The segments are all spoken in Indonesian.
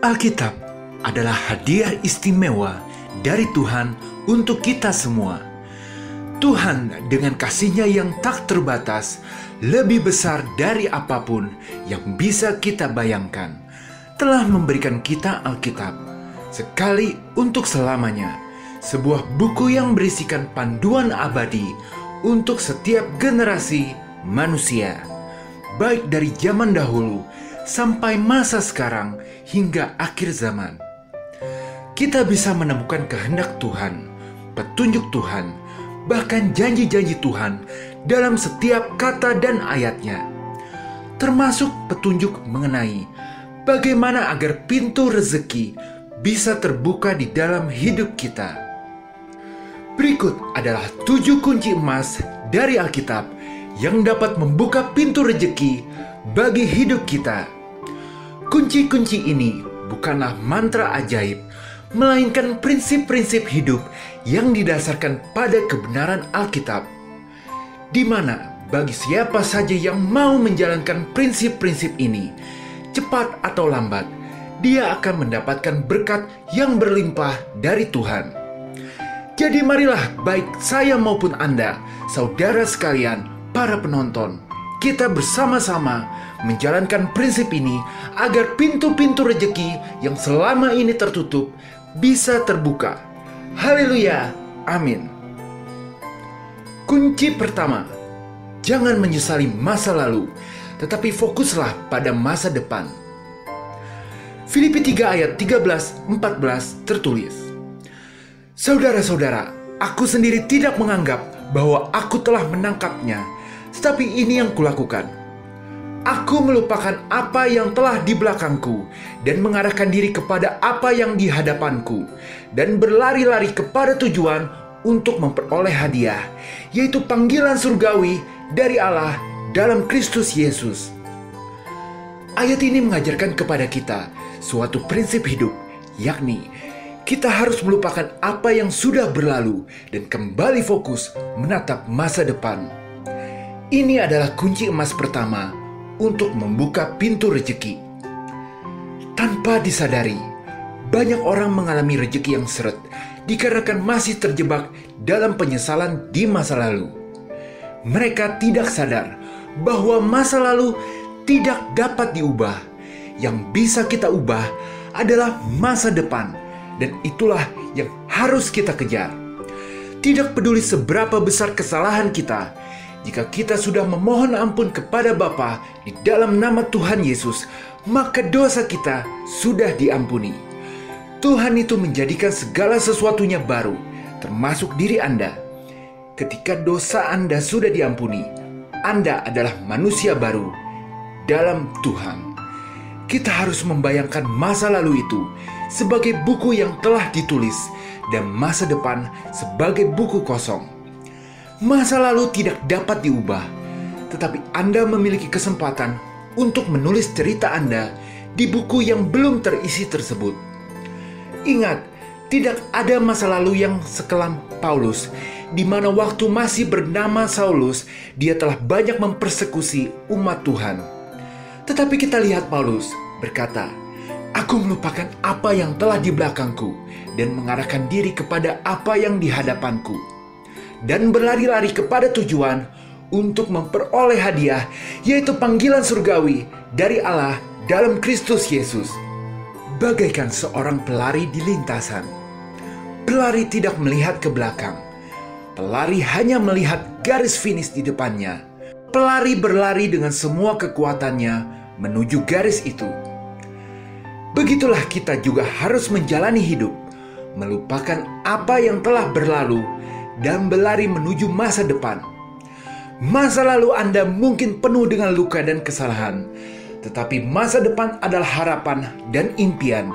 Alkitab adalah hadiah istimewa dari Tuhan untuk kita semua. Tuhan dengan kasih-Nya yang tak terbatas, lebih besar dari apapun yang bisa kita bayangkan, telah memberikan kita Alkitab, sekali untuk selamanya, sebuah buku yang berisikan panduan abadi untuk setiap generasi manusia, baik dari zaman dahulu sampai masa sekarang hingga akhir zaman. Kita bisa menemukan kehendak Tuhan, petunjuk Tuhan, bahkan janji-janji Tuhan dalam setiap kata dan ayat-Nya, termasuk petunjuk mengenai bagaimana agar pintu rezeki bisa terbuka di dalam hidup kita. Berikut adalah 7 kunci emas dari Alkitab yang dapat membuka pintu rezeki bagi hidup kita. Kunci-kunci ini bukanlah mantra ajaib, melainkan prinsip-prinsip hidup yang didasarkan pada kebenaran Alkitab, di mana bagi siapa saja yang mau menjalankan prinsip-prinsip ini, cepat atau lambat, dia akan mendapatkan berkat yang berlimpah dari Tuhan. Jadi marilah baik saya maupun Anda, saudara sekalian, para penonton, kita bersama-sama menjalankan prinsip ini agar pintu-pintu rezeki yang selama ini tertutup bisa terbuka. Haleluya, amin. Kunci pertama, jangan menyesali masa lalu, tetapi fokuslah pada masa depan. Filipi 3 ayat 13-14 tertulis, "Saudara-saudara, aku sendiri tidak menganggap bahwa aku telah menangkapnya, tetapi ini yang kulakukan. Aku melupakan apa yang telah di belakangku dan mengarahkan diri kepada apa yang di hadapanku, dan berlari-lari kepada tujuan untuk memperoleh hadiah, yaitu panggilan surgawi dari Allah dalam Kristus Yesus." Ayat ini mengajarkan kepada kita suatu prinsip hidup, yakni kita harus melupakan apa yang sudah berlalu dan kembali fokus menatap masa depan. Ini adalah kunci emas pertama untuk membuka pintu rezeki. Tanpa disadari, banyak orang mengalami rezeki yang seret dikarenakan masih terjebak dalam penyesalan di masa lalu. Mereka tidak sadar bahwa masa lalu tidak dapat diubah. Yang bisa kita ubah adalah masa depan, dan itulah yang harus kita kejar. Tidak peduli seberapa besar kesalahan kita, jika kita sudah memohon ampun kepada Bapa di dalam nama Tuhan Yesus, maka dosa kita sudah diampuni. Tuhan itu menjadikan segala sesuatunya baru, termasuk diri Anda. Ketika dosa Anda sudah diampuni, Anda adalah manusia baru dalam Tuhan. Kita harus membayangkan masa lalu itu sebagai buku yang telah ditulis dan masa depan sebagai buku kosong. Masa lalu tidak dapat diubah, tetapi Anda memiliki kesempatan untuk menulis cerita Anda di buku yang belum terisi tersebut. Ingat, tidak ada masa lalu yang sekelam Paulus, di mana waktu masih bernama Saulus, dia telah banyak mempersekusi umat Tuhan. Tetapi kita lihat Paulus berkata, "Aku melupakan apa yang telah di belakangku dan mengarahkan diri kepada apa yang di hadapanku, dan berlari-lari kepada tujuan untuk memperoleh hadiah, yaitu panggilan surgawi dari Allah dalam Kristus Yesus." Bagaikan seorang pelari di lintasan, pelari tidak melihat ke belakang. Pelari hanya melihat garis finish di depannya. Pelari berlari dengan semua kekuatannya menuju garis itu. Begitulah kita juga harus menjalani hidup, melupakan apa yang telah berlalu dan berlari menuju masa depan. Masa lalu Anda mungkin penuh dengan luka dan kesalahan, tetapi masa depan adalah harapan dan impian.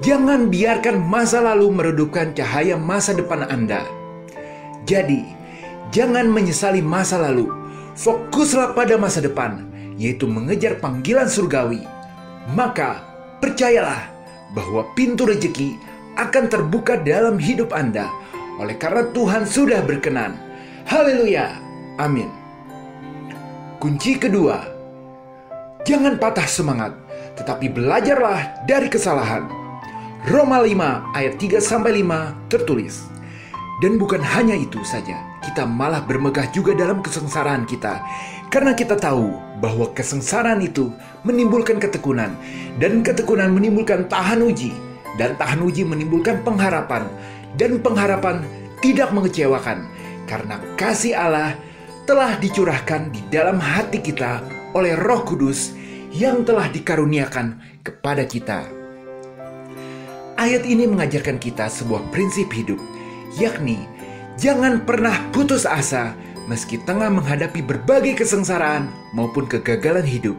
Jangan biarkan masa lalu meredupkan cahaya masa depan Anda. Jadi, jangan menyesali masa lalu. Fokuslah pada masa depan, yaitu mengejar panggilan surgawi. Maka, percayalah bahwa pintu rezeki akan terbuka dalam hidup Anda, oleh karena Tuhan sudah berkenan. Haleluya, amin. Kunci kedua, jangan patah semangat, tetapi belajarlah dari kesalahan. Roma 5 ayat 3-5 tertulis. Dan bukan hanya itu saja, kita malah bermegah juga dalam kesengsaraan kita, karena kita tahu bahwa kesengsaraan itu menimbulkan ketekunan, dan ketekunan menimbulkan tahan uji, dan tahan uji menimbulkan pengharapan, dan pengharapan tidak mengecewakan, karena kasih Allah telah dicurahkan di dalam hati kita oleh Roh Kudus yang telah dikaruniakan kepada kita. Ayat ini mengajarkan kita sebuah prinsip hidup, yakni jangan pernah putus asa meski tengah menghadapi berbagai kesengsaraan maupun kegagalan hidup.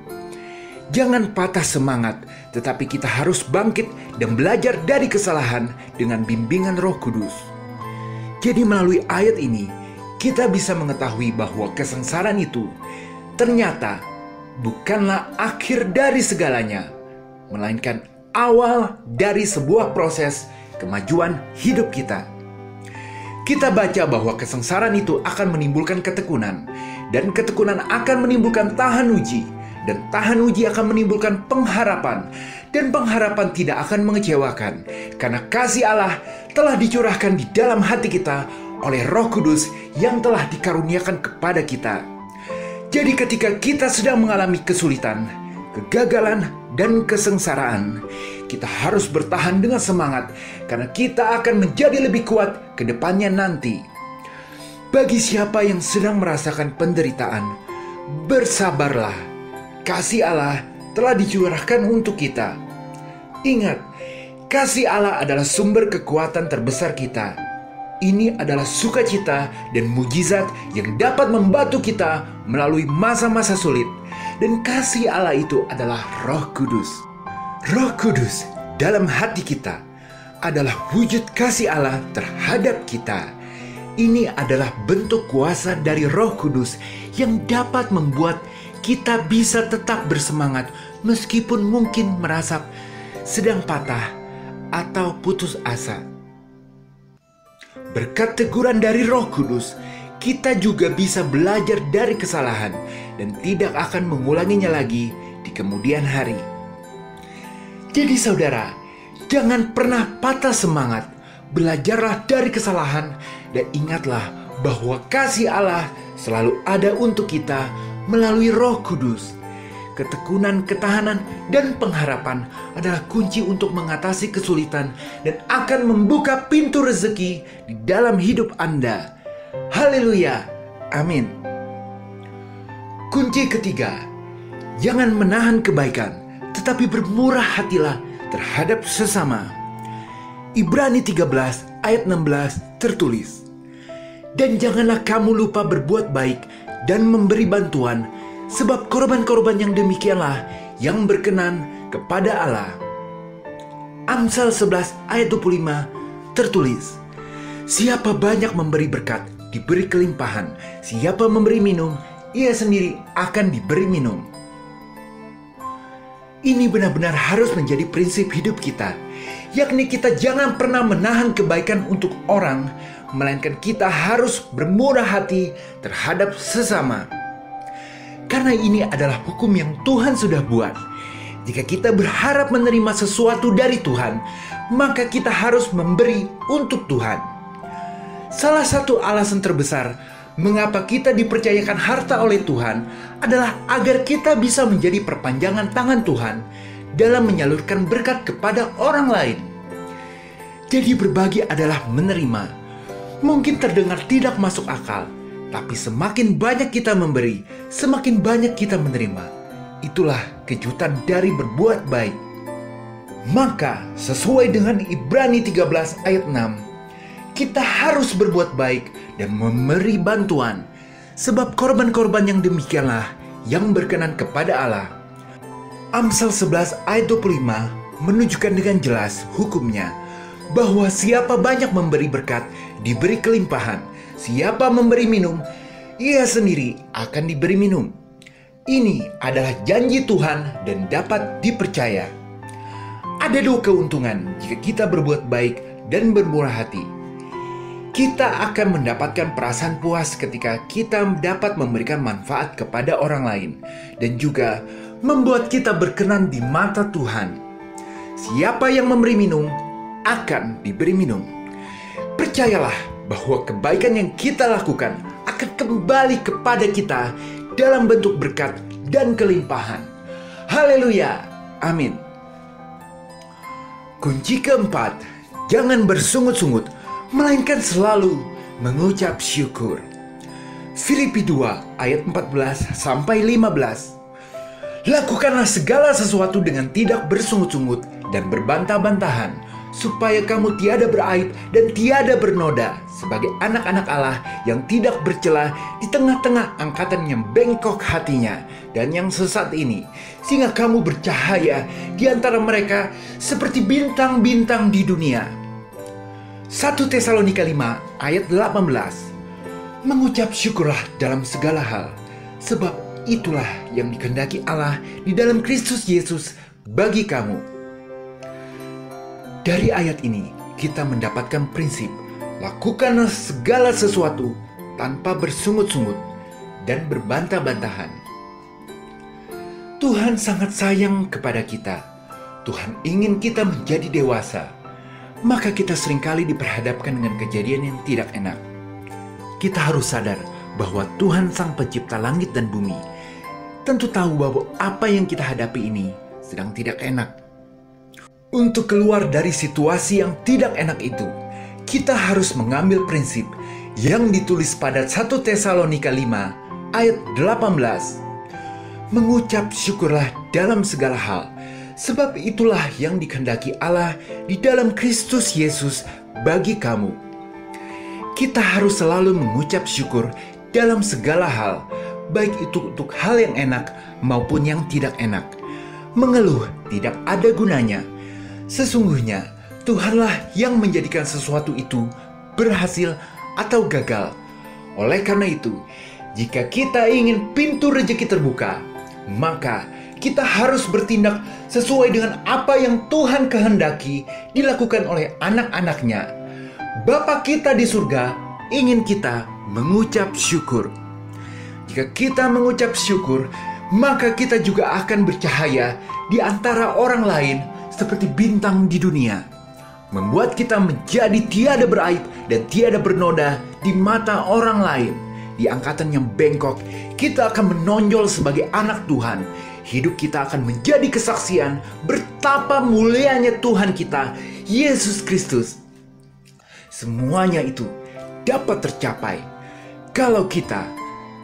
Jangan patah semangat, tetapi kita harus bangkit dan belajar dari kesalahan dengan bimbingan Roh Kudus. Jadi melalui ayat ini, kita bisa mengetahui bahwa kesengsaraan itu ternyata bukanlah akhir dari segalanya, melainkan awal dari sebuah proses kemajuan hidup kita. Kita baca bahwa kesengsaraan itu akan menimbulkan ketekunan, dan ketekunan akan menimbulkan tahan uji, dan tahan uji akan menimbulkan pengharapan, dan pengharapan tidak akan mengecewakan, karena kasih Allah telah dicurahkan di dalam hati kita oleh Roh Kudus yang telah dikaruniakan kepada kita. Jadi ketika kita sedang mengalami kesulitan, kegagalan, dan kesengsaraan, kita harus bertahan dengan semangat karena kita akan menjadi lebih kuat ke depannya nanti. Bagi siapa yang sedang merasakan penderitaan, bersabarlah. Kasih Allah telah dicurahkan untuk kita. Ingat, kasih Allah adalah sumber kekuatan terbesar kita. Ini adalah sukacita dan mujizat yang dapat membantu kita melalui masa-masa sulit. Dan kasih Allah itu adalah Roh Kudus. Roh Kudus dalam hati kita adalah wujud kasih Allah terhadap kita. Ini adalah bentuk kuasa dari Roh Kudus yang dapat membuat kita bisa tetap bersemangat meskipun mungkin merasa sedang patah atau putus asa. Berkat teguran dari Roh Kudus, kita juga bisa belajar dari kesalahan dan tidak akan mengulanginya lagi di kemudian hari. Jadi saudara, jangan pernah patah semangat. Belajarlah dari kesalahan dan ingatlah bahwa kasih Allah selalu ada untuk kita melalui Roh Kudus. Ketekunan, ketahanan, dan pengharapan adalah kunci untuk mengatasi kesulitan dan akan membuka pintu rezeki di dalam hidup Anda. Haleluya, amin. Kunci ketiga, jangan menahan kebaikan, tetapi bermurah hatilah terhadap sesama. Ibrani 13 ayat 16 tertulis, dan janganlah kamu lupa berbuat baik dan memberi bantuan, sebab korban-korban yang demikianlah yang berkenan kepada Allah. Amsal 11 ayat 25 tertulis, siapa banyak memberi berkat, diberi kelimpahan. Siapa memberi minum, ia sendiri akan diberi minum. Ini benar-benar harus menjadi prinsip hidup kita, yakni kita jangan pernah menahan kebaikan untuk orang, melainkan kita harus bermurah hati terhadap sesama. Karena ini adalah hukum yang Tuhan sudah buat. Jika kita berharap menerima sesuatu dari Tuhan, maka kita harus memberi untuk Tuhan. Salah satu alasan terbesar mengapa kita dipercayakan harta oleh Tuhan adalah agar kita bisa menjadi perpanjangan tangan Tuhan dalam menyalurkan berkat kepada orang lain. Jadi berbagi adalah menerima. Mungkin terdengar tidak masuk akal, tapi semakin banyak kita memberi, semakin banyak kita menerima. Itulah kejutan dari berbuat baik. Maka sesuai dengan Ibrani 13 ayat 6, kita harus berbuat baik dan memberi bantuan, sebab korban-korban yang demikianlah yang berkenan kepada Allah. Amsal 11 ayat 25 menunjukkan dengan jelas hukumnya, bahwa siapa banyak memberi berkat, diberi kelimpahan. Siapa memberi minum, ia sendiri akan diberi minum. Ini adalah janji Tuhan dan dapat dipercaya. Ada dua keuntungan jika kita berbuat baik dan bermurah hati. Kita akan mendapatkan perasaan puas ketika kita dapat memberikan manfaat kepada orang lain, dan juga membuat kita berkenan di mata Tuhan. Siapa yang memberi minum akan diberi minum. Percayalah bahwa kebaikan yang kita lakukan akan kembali kepada kita dalam bentuk berkat dan kelimpahan. Haleluya, amin. Kunci keempat, jangan bersungut-sungut, melainkan selalu mengucap syukur. Filipi 2 ayat 14-15. Lakukanlah segala sesuatu dengan tidak bersungut-sungut dan berbantah-bantahan, supaya kamu tiada beraib dan tiada bernoda sebagai anak-anak Allah yang tidak bercela di tengah-tengah angkatan yang bengkok hatinya dan yang sesat ini, sehingga kamu bercahaya di antara mereka seperti bintang-bintang di dunia. 1 Tesalonika 5 ayat 18. Mengucap syukurlah dalam segala hal, sebab itulah yang dikehendaki Allah di dalam Kristus Yesus bagi kamu. Dari ayat ini, kita mendapatkan prinsip, lakukanlah segala sesuatu tanpa bersungut-sungut dan berbantah-bantahan. Tuhan sangat sayang kepada kita. Tuhan ingin kita menjadi dewasa. Maka kita seringkali diperhadapkan dengan kejadian yang tidak enak. Kita harus sadar bahwa Tuhan Sang Pencipta langit dan bumi tentu tahu bahwa apa yang kita hadapi ini sedang tidak enak. Untuk keluar dari situasi yang tidak enak itu, kita harus mengambil prinsip yang ditulis pada 1 Tesalonika 5 ayat 18. Mengucap syukurlah dalam segala hal, sebab itulah yang dikehendaki Allah di dalam Kristus Yesus bagi kamu. Kita harus selalu mengucap syukur dalam segala hal, baik itu untuk hal yang enak maupun yang tidak enak. Mengeluh tidak ada gunanya. Sesungguhnya Tuhanlah yang menjadikan sesuatu itu berhasil atau gagal. Oleh karena itu, jika kita ingin pintu rezeki terbuka, maka kita harus bertindak sesuai dengan apa yang Tuhan kehendaki dilakukan oleh anak-anaknya. Bapa kita di surga ingin kita mengucap syukur. Jika kita mengucap syukur, maka kita juga akan bercahaya di antara orang lain seperti bintang di dunia, membuat kita menjadi tiada beraib dan tiada bernoda di mata orang lain. Di angkatan yang bengkok, kita akan menonjol sebagai anak Tuhan. Hidup kita akan menjadi kesaksian betapa mulianya Tuhan kita, Yesus Kristus. Semuanya itu dapat tercapai kalau kita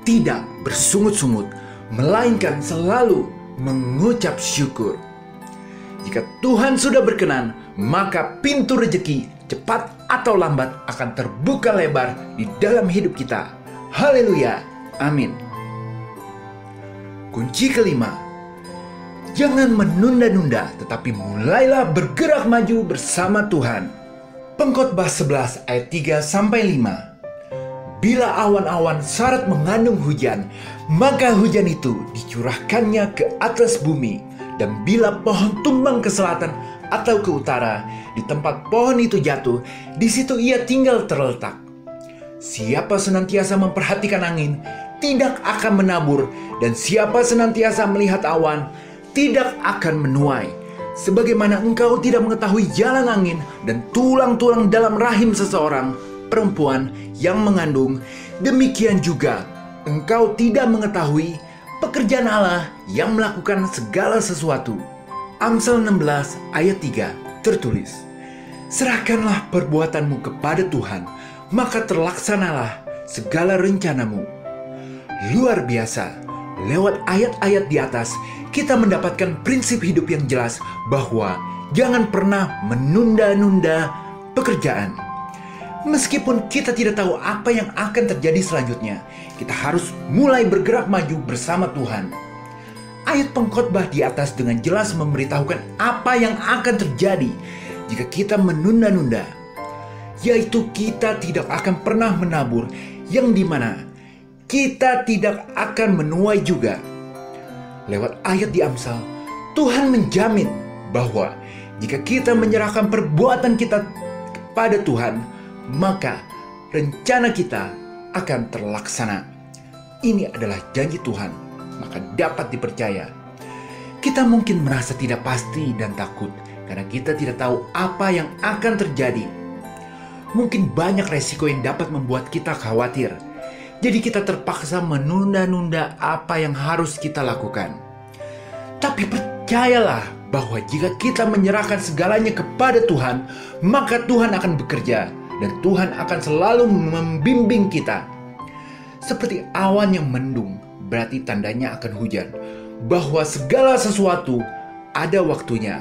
tidak bersungut-sungut, melainkan selalu mengucap syukur. Jika Tuhan sudah berkenan, maka pintu rezeki cepat atau lambat akan terbuka lebar di dalam hidup kita. Haleluya, amin. Kunci kelima, jangan menunda-nunda, tetapi mulailah bergerak maju bersama Tuhan. Pengkhotbah 11 ayat 3-5. Bila awan-awan syarat mengandung hujan, maka hujan itu dicurahkannya ke atas bumi. Dan bila pohon tumbang ke selatan atau ke utara, di tempat pohon itu jatuh, di situ ia tinggal terletak. Siapa senantiasa memperhatikan angin, tidak akan menabur, dan siapa senantiasa melihat awan, tidak akan menuai. Sebagaimana engkau tidak mengetahui jalan angin dan tulang-tulang dalam rahim seseorang perempuan yang mengandung, demikian juga engkau tidak mengetahui pekerjaan Allah yang melakukan segala sesuatu. Amsal 16 ayat 3 tertulis, serahkanlah perbuatanmu kepada Tuhan, maka terlaksanalah segala rencanamu. Luar biasa, lewat ayat-ayat di atas kita mendapatkan prinsip hidup yang jelas bahwa jangan pernah menunda-nunda pekerjaan. Meskipun kita tidak tahu apa yang akan terjadi selanjutnya, kita harus mulai bergerak maju bersama Tuhan. Ayat pengkhotbah di atas dengan jelas memberitahukan apa yang akan terjadi jika kita menunda-nunda, yaitu kita tidak akan pernah menabur, yang dimana kita tidak akan menuai juga. Lewat ayat di Amsal, Tuhan menjamin bahwa jika kita menyerahkan perbuatan kita kepada Tuhan, maka rencana kita akan terlaksana. Ini adalah janji Tuhan, maka dapat dipercaya. Kita mungkin merasa tidak pasti dan takut karena kita tidak tahu apa yang akan terjadi. Mungkin banyak resiko yang dapat membuat kita khawatir. Jadi kita terpaksa menunda-nunda apa yang harus kita lakukan. Tapi percayalah bahwa jika kita menyerahkan segalanya kepada Tuhan, maka Tuhan akan bekerja dan Tuhan akan selalu membimbing kita. Seperti awan yang mendung, berarti tandanya akan hujan. Bahwa segala sesuatu ada waktunya.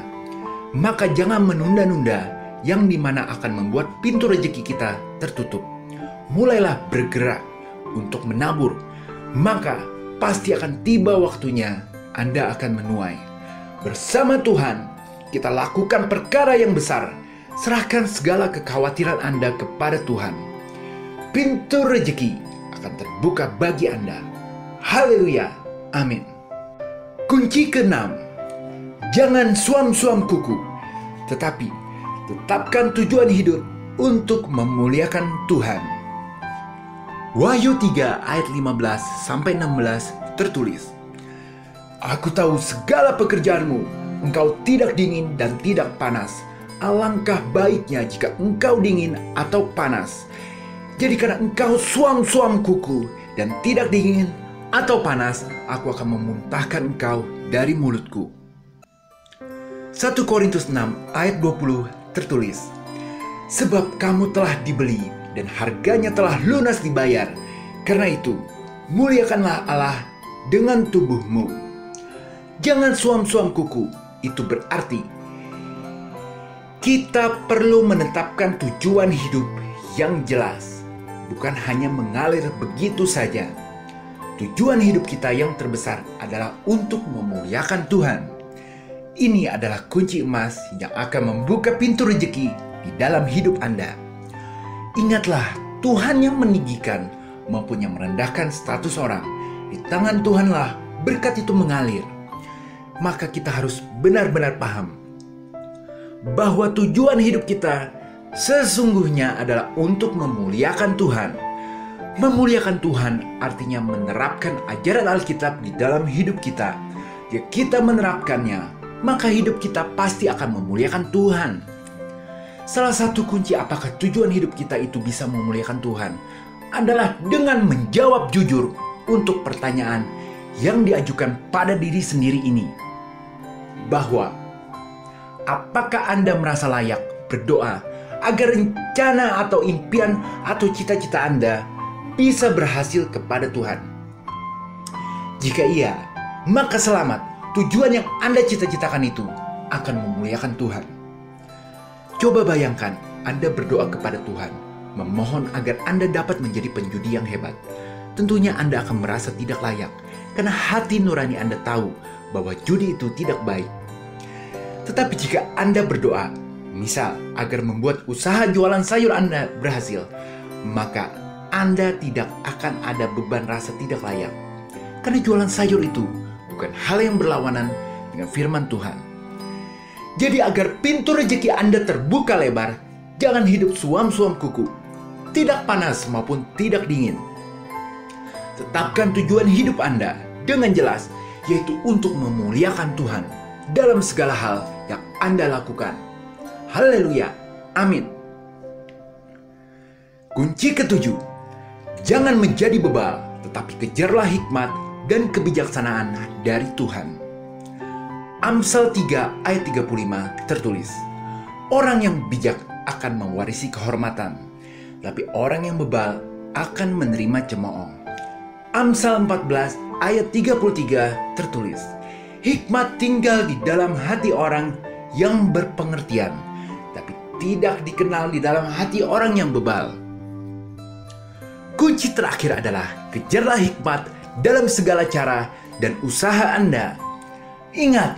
Maka jangan menunda-nunda yang dimana akan membuat pintu rezeki kita tertutup. Mulailah bergerak untuk menabur. Maka pasti akan tiba waktunya Anda akan menuai. Bersama Tuhan kita lakukan perkara yang besar. Serahkan segala kekhawatiran Anda kepada Tuhan. Pintu rezeki akan terbuka bagi Anda. Haleluya. Amin. Kunci ke-6, jangan suam-suam kuku, tetapi tetapkan tujuan hidup untuk memuliakan Tuhan. Wahyu 3 ayat 15-16 tertulis, Aku tahu segala pekerjaanmu, engkau tidak dingin dan tidak panas. Alangkah baiknya jika engkau dingin atau panas. Jadi karena engkau suam-suam kuku dan tidak dingin atau panas, aku akan memuntahkan engkau dari mulutku. 1 Korintus 6 ayat 20 tertulis, Sebab kamu telah dibeli dan harganya telah lunas dibayar. Karena itu, muliakanlah Allah dengan tubuhmu. Jangan suam-suam kuku. Itu berarti kita perlu menetapkan tujuan hidup yang jelas, bukan hanya mengalir begitu saja. Tujuan hidup kita yang terbesar adalah untuk memuliakan Tuhan. Ini adalah kunci emas yang akan membuka pintu rezeki di dalam hidup Anda. Ingatlah, Tuhan yang meninggikan maupun yang merendahkan status orang. Di tangan Tuhanlah berkat itu mengalir. Maka kita harus benar-benar paham bahwa tujuan hidup kita sesungguhnya adalah untuk memuliakan Tuhan. Memuliakan Tuhan artinya menerapkan ajaran Alkitab di dalam hidup kita. Jika kita menerapkannya, maka hidup kita pasti akan memuliakan Tuhan. Salah satu kunci apakah tujuan hidup kita itu bisa memuliakan Tuhan adalah dengan menjawab jujur untuk pertanyaan yang diajukan pada diri sendiri ini. Bahwa apakah Anda merasa layak berdoa agar rencana atau impian atau cita-cita Anda bisa berhasil kepada Tuhan? Jika iya, maka selamat. Tujuan yang Anda cita-citakan itu akan memuliakan Tuhan. Coba bayangkan Anda berdoa kepada Tuhan, memohon agar Anda dapat menjadi penjudi yang hebat. Tentunya Anda akan merasa tidak layak, karena hati nurani Anda tahu bahwa judi itu tidak baik. Tetapi jika Anda berdoa, misal agar membuat usaha jualan sayur Anda berhasil, maka Anda tidak akan ada beban rasa tidak layak. Karena jualan sayur itu bukan hal yang berlawanan dengan firman Tuhan. Jadi agar pintu rezeki Anda terbuka lebar, jangan hidup suam-suam kuku, tidak panas maupun tidak dingin. Tetapkan tujuan hidup Anda dengan jelas, yaitu untuk memuliakan Tuhan dalam segala hal yang Anda lakukan. Haleluya, amin. Kunci ke-7, jangan menjadi bebal, tetapi kejarlah hikmat dan kebijaksanaan dari Tuhan. Amsal 3 ayat 35 tertulis, Orang yang bijak akan mewarisi kehormatan, tapi orang yang bebal akan menerima cemooh. Amsal 14 ayat 33 tertulis, Hikmat tinggal di dalam hati orang yang berpengertian, tapi tidak dikenal di dalam hati orang yang bebal. Kunci terakhir adalah kejarlah hikmat dalam segala cara dan usaha Anda. Ingat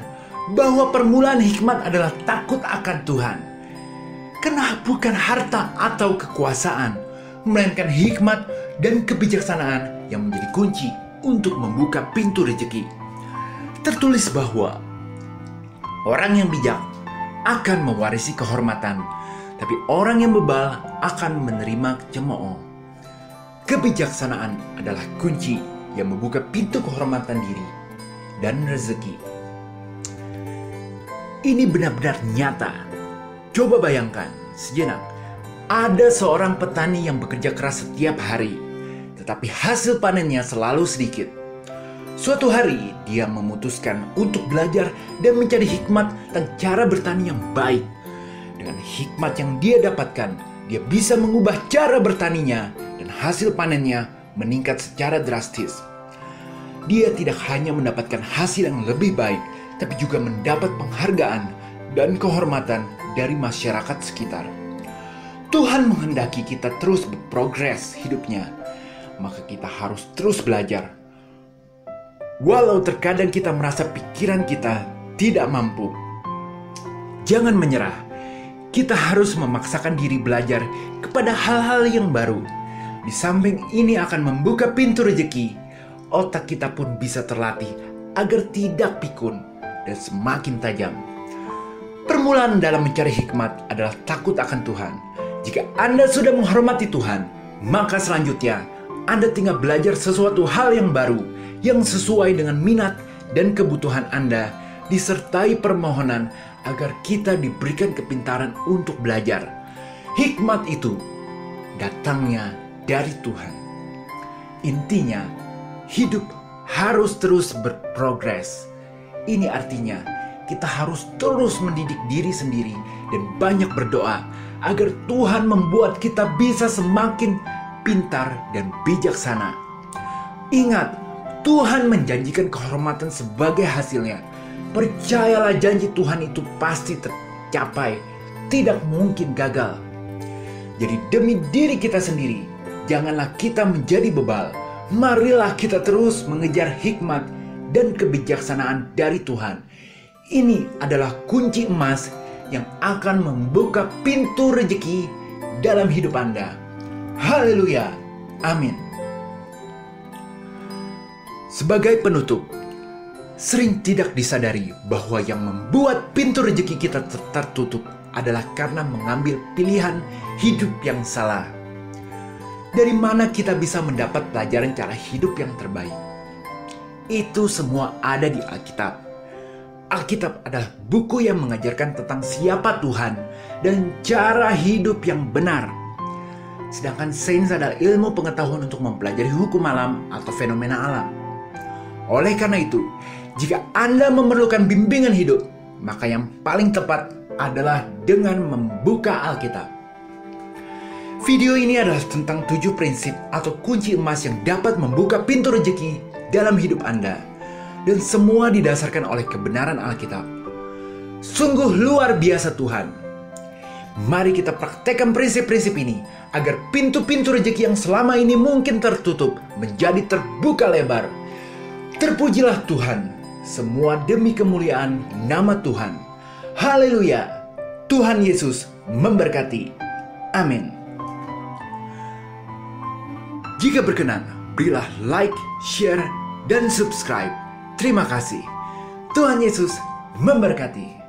bahwa permulaan hikmat adalah takut akan Tuhan. Karena bukan harta atau kekuasaan, melainkan hikmat dan kebijaksanaan yang menjadi kunci untuk membuka pintu rezeki. Tertulis bahwa orang yang bijak akan mewarisi kehormatan, tapi orang yang bebal akan menerima cemooh. Kebijaksanaan adalah kunci yang membuka pintu kehormatan diri dan rezeki. Ini benar-benar nyata. Coba bayangkan sejenak, ada seorang petani yang bekerja keras setiap hari, tetapi hasil panennya selalu sedikit. Suatu hari, dia memutuskan untuk belajar dan mencari hikmat tentang cara bertani yang baik. Dengan hikmat yang dia dapatkan, dia bisa mengubah cara bertaninya dan hasil panennya meningkat secara drastis. Dia tidak hanya mendapatkan hasil yang lebih baik, tapi juga mendapat penghargaan dan kehormatan dari masyarakat sekitar. Tuhan menghendaki kita terus berprogres hidupnya, maka kita harus terus belajar. Walau terkadang kita merasa pikiran kita tidak mampu, jangan menyerah. Kita harus memaksakan diri belajar kepada hal-hal yang baru. Di samping ini akan membuka pintu rezeki, otak kita pun bisa terlatih agar tidak pikun dan semakin tajam. Permulaan dalam mencari hikmat adalah takut akan Tuhan. Jika Anda sudah menghormati Tuhan, maka selanjutnya Anda tinggal belajar sesuatu hal yang baru, yang sesuai dengan minat dan kebutuhan Anda, disertai permohonan agar kita diberikan kepintaran untuk belajar. Hikmat itu datangnya dari Tuhan. Intinya, hidup harus terus berprogres. Ini artinya kita harus terus mendidik diri sendiri dan banyak berdoa agar Tuhan membuat kita bisa semakin pintar dan bijaksana. Ingat, Tuhan menjanjikan kehormatan sebagai hasilnya. Percayalah, janji Tuhan itu pasti tercapai, tidak mungkin gagal. Jadi demi diri kita sendiri, janganlah kita menjadi bebal. Marilah kita terus mengejar hikmat dan kebijaksanaan dari Tuhan. Ini adalah kunci emas yang akan membuka pintu rezeki dalam hidup Anda. Haleluya. Amin. Sebagai penutup, sering tidak disadari bahwa yang membuat pintu rezeki kita tertutup adalah karena mengambil pilihan hidup yang salah. Dari mana kita bisa mendapat pelajaran cara hidup yang terbaik? Itu semua ada di Alkitab. Alkitab adalah buku yang mengajarkan tentang siapa Tuhan dan cara hidup yang benar. Sedangkan sains adalah ilmu pengetahuan untuk mempelajari hukum alam atau fenomena alam. Oleh karena itu, jika Anda memerlukan bimbingan hidup, maka yang paling tepat adalah dengan membuka Alkitab. Video ini adalah tentang 7 prinsip atau kunci emas yang dapat membuka pintu rezeki dalam hidup Anda. Dan semua didasarkan oleh kebenaran Alkitab. Sungguh luar biasa Tuhan. Mari kita praktekkan prinsip-prinsip ini agar pintu-pintu rezeki yang selama ini mungkin tertutup menjadi terbuka lebar. Terpujilah Tuhan, semua demi kemuliaan nama Tuhan. Haleluya. Tuhan Yesus memberkati. Amin. Jika berkenan, berilah like, share, dan subscribe. Terima kasih. Tuhan Yesus memberkati.